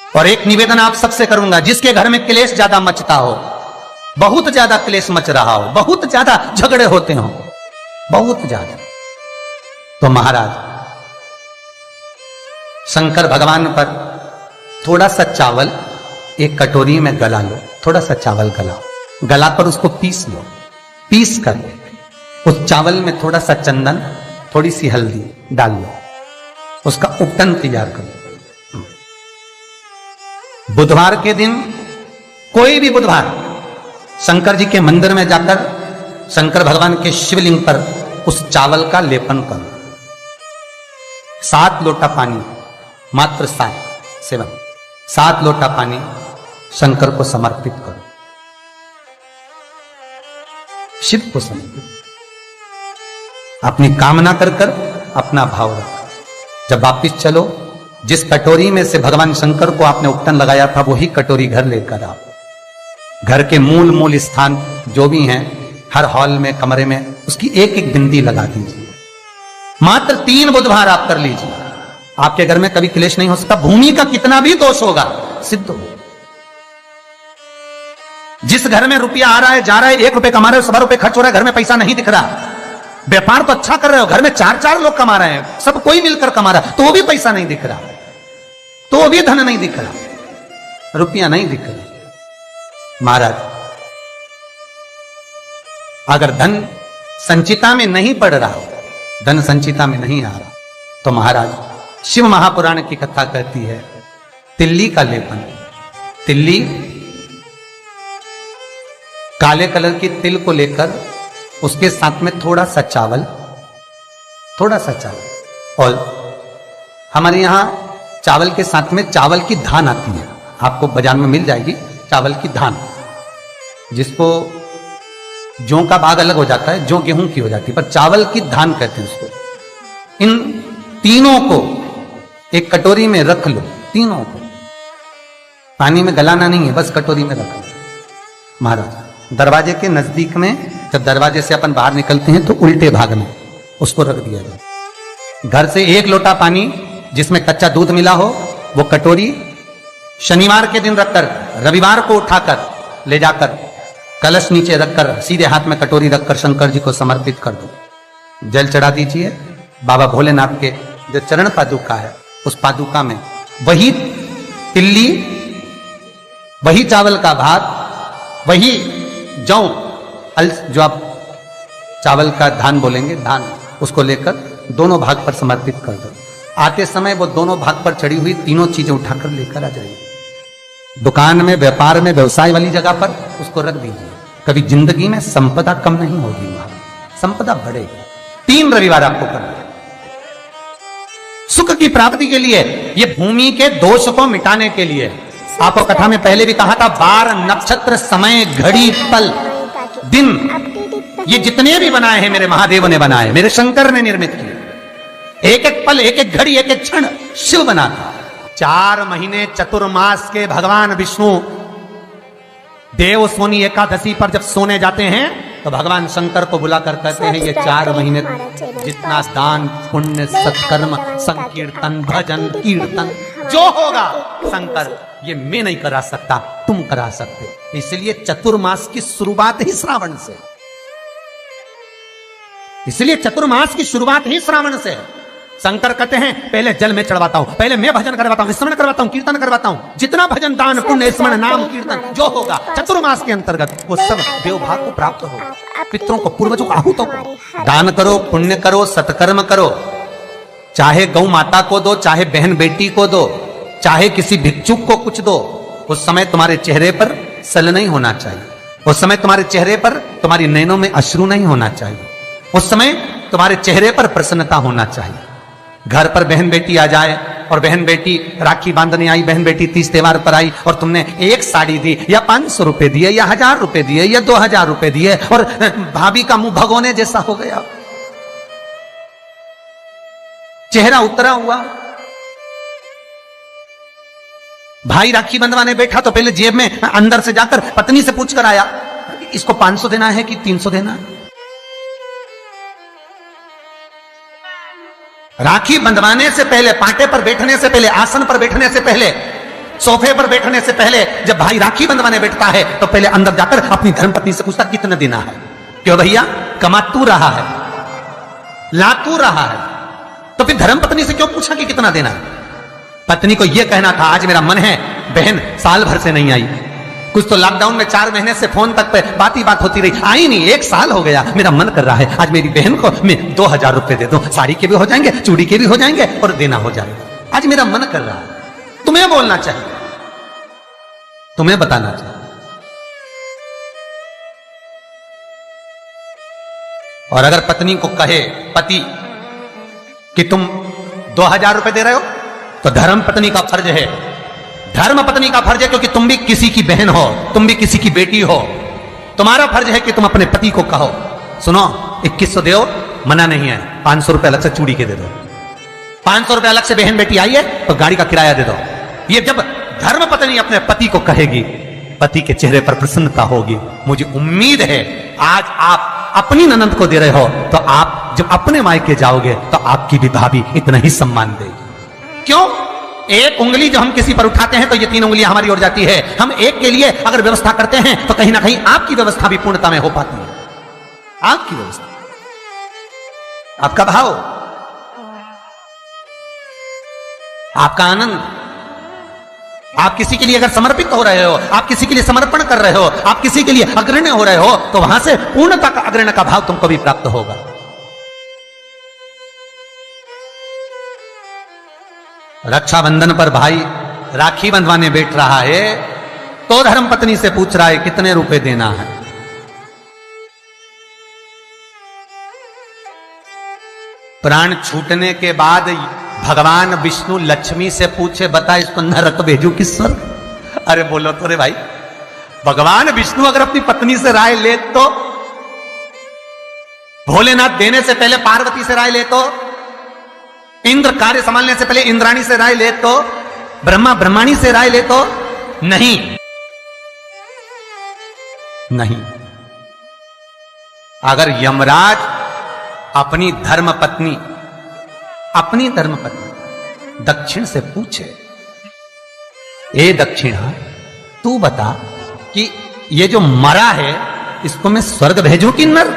और एक निवेदन आप सबसे करूंगा, जिसके घर में क्लेश ज्यादा मचता हो, बहुत ज्यादा क्लेश मच रहा हो, बहुत ज्यादा झगड़े होते हो, बहुत ज्यादा, तो महाराज शंकर भगवान पर थोड़ा सा चावल एक कटोरी में गला लो, थोड़ा सा चावल गलाओ, गलाकर उसको पीस लो, पीस कर उस चावल में थोड़ा सा चंदन, थोड़ी सी हल्दी डाल लो, उसका उपटन तैयार करो। बुधवार के दिन, कोई भी बुधवार, शंकर जी के मंदिर में जाकर शंकर भगवान के शिवलिंग पर उस चावल का लेपन करो। 7 लोटा पानी, मात्र 7 लोटा पानी शंकर को समर्पित करो, शिव को समर्पित। अपनी कामना कर कर अपना भाव रखो। जब वापिस चलो, जिस कटोरी में से भगवान शंकर को आपने उपटन लगाया था, वही कटोरी घर लेकर आओ। घर के मूल स्थान जो भी हैं, हर हॉल में, कमरे में उसकी एक एक बिंदी लगा दीजिए। मात्र 3 बुधवार आप कर लीजिए, आपके घर में कभी क्लेश नहीं हो सकता। भूमि का कितना भी दोष होगा, सिद्ध हो। जिस घर में रुपया आ रहा है, जा रहा है, 1 रुपए कमा रहे हो, 100 रुपए खर्च हो रहा है, घर में पैसा नहीं दिख रहा। व्यापार तो अच्छा कर रहे हो, घर में 4 लोग कमा रहे हैं, सब कोई मिलकर कमा रहा है, तो भी पैसा नहीं दिख रहा, तो भी धन नहीं दिख रहा, रुपया नहीं दिख रहा। महाराज, अगर धन संचिता में नहीं पड़ रहा हो, धन संचिता में नहीं आ रहा, तो महाराज शिव महापुराण की कथा कहती है, तिल्ली का लेपन, तिल्ली काले कलर की तिल को लेकर उसके साथ में थोड़ा सा चावल, और हमारे यहां चावल के साथ में चावल की धान आती है, आपको बाजार में मिल जाएगी चावल की धान, जिसको जौ का भाग अलग हो जाता है, जौ गेहूं की हो जाती है, पर चावल की धान कहते हैं उसको। इन तीनों को एक कटोरी में रख लो, तीनों को पानी में गलाना नहीं है, बस कटोरी में रख लो। महाराज, दरवाजे के नजदीक में, जब दरवाजे से अपन बाहर निकलते हैं तो उल्टे भाग में उसको रख दिया जाए। घर से 1 लोटा पानी जिसमें कच्चा दूध मिला हो, वो कटोरी शनिवार के दिन रखकर, रविवार को उठाकर ले जाकर कलश नीचे रखकर, सीधे हाथ में कटोरी रखकर शंकर जी को समर्पित कर दो। जल चढ़ा दीजिए। बाबा भोलेनाथ के जो चरण पादुका है, उस पादुका में वही तिल्ली, वही चावल का भात, वही जौ, जो आप चावल का धान बोलेंगे, धान, उसको लेकर दोनों भाग पर समर्पित कर दो। आते समय वो दोनों भाग पर चढ़ी हुई तीनों चीजें उठाकर लेकर आ जाइए। दुकान में, व्यापार में, व्यवसाय वाली जगह पर उसको रख दीजिए। कभी जिंदगी में संपदा कम नहीं होगी, संपदा बढ़ेगी। 3 रविवार आपको करना है सुख की प्राप्ति के लिए, ये भूमि के दोष को मिटाने के लिए। आपको कथा में पहले भी कहा था, 12 नक्षत्र, समय, घड़ी, पल, दिन, ये जितने भी बनाए हैं मेरे महादेव ने बनाए, मेरे शंकर ने निर्मित किए। एक एक पल, एक एक घड़ी, एक एक क्षण शिव बना था। 4 महीने चतुर्मास के भगवान विष्णु देव सोनी एकादशी पर जब सोने जाते हैं, तो भगवान शंकर को बुलाकर कहते हैं, ये 4 महीने जितना दान, पुण्य, सत्कर्म, संकीर्तन, भजन, कीर्तन जो होगा शंकर, ये मैं नहीं करा सकता, तुम करा सकते। इसलिए चतुर्मास की शुरुआत ही श्रावण से, इसलिए चतुर्मास की शुरुआत ही श्रावण से। शंकर कहते हैं, पहले जल में चढ़वाता हूं, पहले मैं भजन करवाता हूं, स्मरण करवाता हूं, कीर्तन करवाता हूं, जितना भजन, दान, पुण्य, स्मरण, नाम, कीर्तन जो होगा चतुर्मास के अंतर्गत, वो सब देवभाग को प्राप्त होगा। पितरों को, पूर्वजों को, आहूतों को दान करो, पुण्य करो, सत्कर्म करो। चाहे गौ माता को दो, चाहे बहन बेटी को दो, चाहे किसी भिक्षुक को कुछ दो। उस समय तुम्हारे चेहरे पर सल नहीं होना चाहिए, उस समय तुम्हारे चेहरे पर, तुम्हारी नैनों में अश्रु नहीं होना चाहिए, उस समय तुम्हारे चेहरे पर प्रसन्नता होना चाहिए। घर पर बहन बेटी आ जाए और बहन बेटी राखी बांधने आई, बहन बेटी तीज त्योहार पर आई और तुमने एक साड़ी दी या 500 रुपए दिए या 1000 रुपए दिए या 2000 रुपए दिए और भाभी का मुंह भगोने जैसा हो गया, चेहरा उतरा हुआ। भाई राखी बंधवाने बैठा तो पहले जेब में अंदर से जाकर पत्नी से पूछकर आया, इसको 500 देना है कि 300 देना है। राखी बंधवाने से पहले, पांटे पर बैठने से पहले, आसन पर बैठने से पहले सोफे पर बैठने से पहले जब भाई राखी बंधवाने बैठता है तो पहले अंदर जाकर अपनी धर्मपत्नी से पूछता कितना देना है। क्यों भैया, कमा तू रहा है, ला तू रहा है, तो फिर धर्मपत्नी से क्यों पूछा कि कितना देना है? पत्नी को यह कहना था आज मेरा मन है, बहन साल भर से नहीं आई, कुछ तो लॉकडाउन में 4 महीने से फोन तक पे बात ही बात होती रही, आई नहीं, 1 साल हो गया, मेरा मन कर रहा है आज मेरी बहन को मैं 2000 रुपए दे दूं, साड़ी के भी हो जाएंगे, चूड़ी के भी हो जाएंगे और देना हो जाएगा, आज मेरा मन कर रहा है। तुम्हें बोलना चाहिए, तुम्हें बताना चाहिए। और अगर पत्नी को कहे पति कि तुम 2000 रुपए दे रहे हो तो धर्म पत्नी का फर्ज है, धर्म पत्नी का फर्ज है, क्योंकि तुम भी किसी की बहन हो, तुम भी किसी की बेटी हो, तुम्हारा फर्ज है कि तुम अपने पति को कहो सुनो 2100 दो, मना नहीं है, 500 रुपए अलग से चूड़ी के दे दो, 500 रुपए अलग से बहन बेटी आई है तो गाड़ी का किराया दे दो। ये जब धर्म पत्नी अपने पति को कहेगी, पति के चेहरे पर प्रसन्नता होगी। मुझे उम्मीद है आज आप अपनी ननद को दे रहे हो तो आप जब अपने मायके जाओगे तो आपकी भी भाभी इतना ही सम्मान देगी। क्यों? एक उंगली जो हम किसी पर उठाते हैं तो ये 3 उंगलियां हमारी ओर जाती है। हम एक के लिए अगर व्यवस्था करते हैं तो कहीं ना कहीं आपकी व्यवस्था भी पूर्णता में हो पाती है। आपकी व्यवस्था, आपका भाव, आपका आनंद, आप किसी के लिए अगर समर्पित हो रहे हो, आप किसी के लिए समर्पण कर रहे हो, आप किसी के लिए अग्रण्य हो रहे हो तो वहां से पूर्णता का अग्रण्य का भाव तुमको भी प्राप्त होगा। रक्षाबंधन पर भाई राखी बंधवाने बैठ रहा है तो धर्मपत्नी से पूछ रहा है कितने रुपए देना है। प्राण छूटने के बाद भगवान विष्णु लक्ष्मी से पूछे बता इसको नरक भेजू कि स्वर्ग? अरे बोलो तो रे भाई, भगवान विष्णु अगर अपनी पत्नी से राय ले तो, भोलेनाथ देने से पहले पार्वती से राय ले तो, इंद्र कार्य संभालने से पहले इंद्राणी से राय ले तो, ब्रह्मा ब्रह्माणी से राय ले तो नहीं, नहीं। अगर यमराज अपनी धर्मपत्नी दक्षिण से पूछे, ए दक्षिणा तू बता कि ये जो मरा है इसको मैं स्वर्ग भेजूं कि नरक?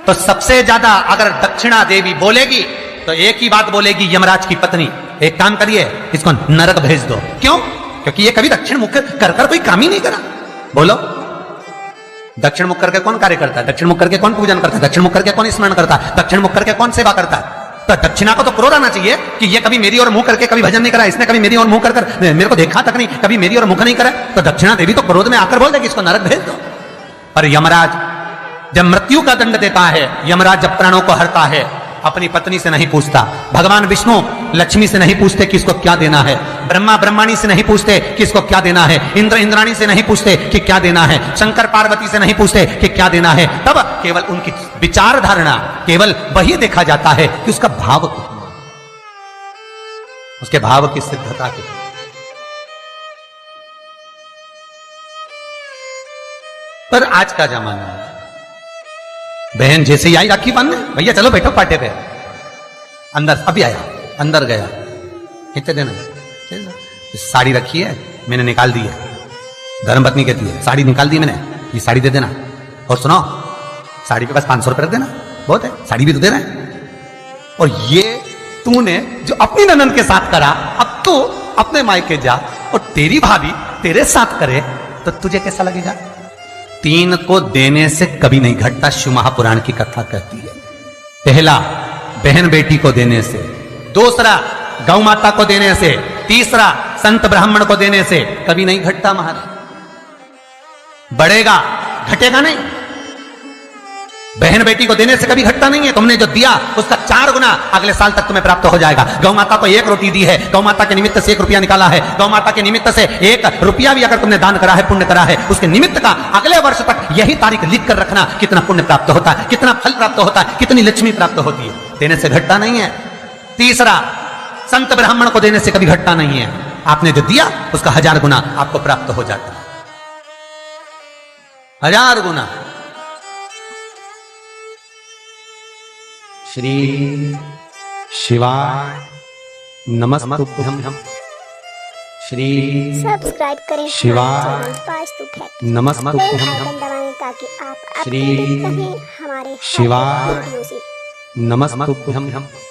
तो सबसे ज्यादा अगर दक्षिणा देवी बोलेगी तो एक ही बात बोलेगी यमराज की पत्नी, एक काम करिए इसको नरक भेज दो। क्यों? क्योंकि ये कभी दक्षिण मुख कर कोई काम ही नहीं करा। बोलो, दक्षिण मुख करके कौन कार्य करता है? दक्षिण मुख करके कौन पूजन करता है? दक्षिण मुख करके कौन स्मरण करता है? दक्षिण मुख करके कौन सेवा करता है? तो दक्षिणा को तो क्रोध आना चाहिए कि ये कभी मेरी ओर मुंह करके कभी भजन नहीं करा, इसने कभी मेरी ओर मुंह कर मेरे को देखा तक नहीं, कभी मेरी ओर मुख नहीं करा। तो दक्षिणा देवी तो क्रोध में आकर बोल देगी इसको नरक भेज दो। पर यमराज जब मृत्यु का दंड देता है, यमराज जब प्राणों को हरता है, अपनी पत्नी से नहीं पूछता, भगवान विष्णु लक्ष्मी से नहीं पूछते कि इसको क्या देना है, ब्रह्मा ब्रह्माणी से नहीं पूछते कि इसको क्या देना है, इंद्र इंद्राणी से नहीं पूछते कि क्या देना है, शंकर पार्वती से नहीं पूछते कि क्या देना है। तब केवल उनकी विचार धारणा, केवल वही देखा जाता है कि उसका भाव कितना, उसके भाव की सिद्धता कितनी। पर आज का जमाना है, बहन जैसे ही आई राखी बांधने, भैया चलो बैठो पाटे पे, अंदर अभी आया, अंदर गया, कितने देना? साड़ी रखी है मैंने निकाल दी है, धर्मपत्नी कहती है साड़ी निकाल दी मैंने, ये साड़ी दे देना। और सुनो, साड़ी के पास 500 रुपए रख देना, बहुत है, साड़ी भी तो दे रहे हैं। और ये तूने जो अपनी ननद के साथ करा, अब तू अपने मायके जा और तेरी भाभी तेरे साथ करे तो तुझे कैसा लगेगा? 3 को देने से कभी नहीं घटता, शिव महापुराण की कथा कहती है। पहला बहन बेटी को देने से, दूसरा गौ माता को देने से, तीसरा संत ब्राह्मण को देने से कभी नहीं घटता महाराज। बढ़ेगा, घटेगा नहीं। बहन बेटी को देने से कभी घटता नहीं है। तुमने जो दिया उसका 4 गुना अगले साल तक तुम्हें प्राप्त हो जाएगा। गौ माता को 1 रोटी दी है, गौ माता के निमित्त से 1 रुपया निकाला है, गौ माता के निमित्त से 1 रुपया भी अगर तुमने दान करा है, पुण्य करा है, उसके निमित्त का अगले वर्ष तक यही तारीख लिख कर रखना, कितना पुण्य प्राप्त होता है, कितना फल प्राप्त होता है, कितनी लक्ष्मी प्राप्त होती है। देने से घटता नहीं है। तीसरा, संत ब्राह्मण को देने से कभी घटता नहीं है। आपने जो दिया उसका 1000 गुना आपको प्राप्त हो जाता है, 1000 गुना। श्री शिवाय नमस्तुभ्यं, श्री सब्सक्राइब करें शिवाय हमारे चैनल वास्तु फैक्ट। नमस्तुभ्यं बेल आइकन दबाएं ताकि आप श्री अपडेट रहें हमारे हर शिवाय वीडियो से। नमस्तुभ्यं